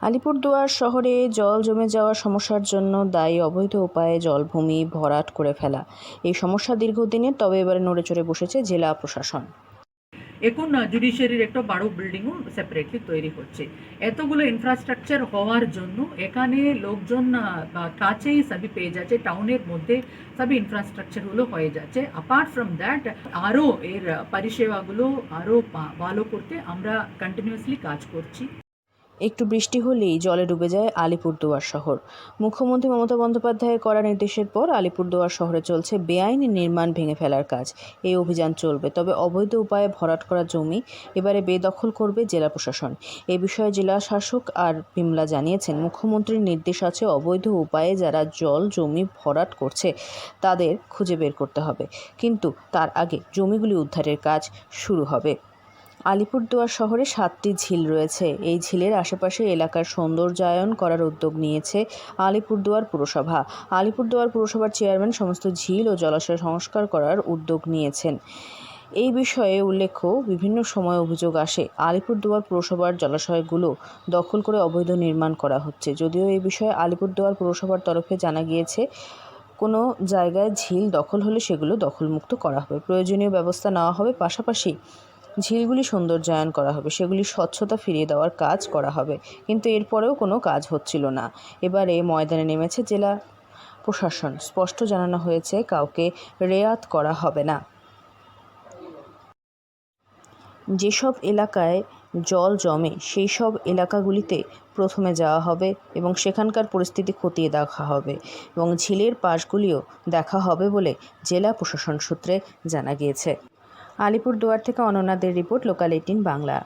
আলিপুরদুয়ার শহরে জল জমে যাওয়ার সমস্যার জন্য দায়ী অবৈধ উপায়ে জলভূমি ভরাট করে ফেলা। এই সমস্যা দীর্ঘদিনের, তবে এবারে নড়েচড়ে বসেছে জেলা প্রশাসন। এখন জুডিশিয়ারির একটা বড় বিল্ডিংও সেপারেটলি তৈরি হচ্ছে। এতগুলো ইনফ্রাস্ট্রাকচার হওয়ার জন্য এখানে লোকজন কাছেই সবই পেয়ে যাচ্ছে, টাউনের মধ্যে সবই ইনফ্রাস্ট্রাকচারগুলো হয়ে যাচ্ছে। অ্যাপার্ট ফ্রম দ্যাট আরও এর পরিষেবাগুলো আরও ভালো করতে আমরা কন্টিনিউয়াসলি কাজ করছি। একটু বৃষ্টি হলেই জলে ডুবে যায় আলিপুরদুয়ার শহর। মুখ্যমন্ত্রী মমতা বন্দ্যোপাধ্যায়ের করা নির্দেশের পর আলিপুরদুয়ার শহরে চলছে বেআইনি নির্মাণ ভেঙে ফেলার কাজ। এই অভিযান চলবে, তবে অবৈধ উপায়ে ভরাট করা জমি এবারে বেদখল করবে জেলা প্রশাসন। এ বিষয়ে জেলা শাসক আর বিমলা জানিয়েছেন, মুখ্যমন্ত্রীর নির্দেশ আছে, অবৈধ উপায়ে যারা জমি ভরাট করছে তাদের খুঁজে বের করতে হবে, কিন্তু তার আগে জমিগুলি উদ্ধারের কাজ শুরু হবে। আলিপুরদুয়ার শহরে 7টি ঝিল রয়েছে। এই ঝিলের আশেপাশে এলাকার সৌন্দর্যায়ন করার উদ্যোগ নিয়েছে আলিপুরদুয়ার পুরসভা। আলিপুরদুয়ার পুরসভার চেয়ারম্যান সমস্ত ঝিল ও জলাশয় সংস্কার করার উদ্যোগ নিয়েছেন। এই বিষয়ে উল্লেখ্য, বিভিন্ন সময় অভিযোগ আসে আলিপুরদুয়ার পুরসভার জলাশয়গুলো দখল করে অবৈধ নির্মাণ করা হচ্ছে। যদিও এই বিষয়ে আলিপুরদুয়ার পুরসভার তরফে জানা গিয়েছে, কোনো জায়গায় ঝিল দখল হলে সেগুলো দখলমুক্ত করা হবে, প্রয়োজনীয় ব্যবস্থা নেওয়া হবে। পাশাপাশি ঝিলগুলি সৌন্দর্যায়ন করা হবে, সেগুলি স্বচ্ছতা ফিরিয়ে দেওয়ার কাজ করা হবে, কিন্তু এরপরেও কোনো কাজ হচ্ছিল না। এবারে ময়দানে নেমেছে জেলা প্রশাসন। স্পষ্ট জানানো হয়েছে, কাউকে রেয়াত করা হবে না। যেসব এলাকায় জল জমে সেই সব এলাকাগুলিতে প্রথমে যাওয়া হবে এবং সেখানকার পরিস্থিতি খতিয়ে দেখা হবে এবং ঝিলের পাশগুলিও দেখা হবে বলে জেলা প্রশাসন সূত্রে জানা গিয়েছে। আলিপুরদুয়ার থেকে অনন্যাদের রিপোর্ট, লোকাল 18 বাংলা।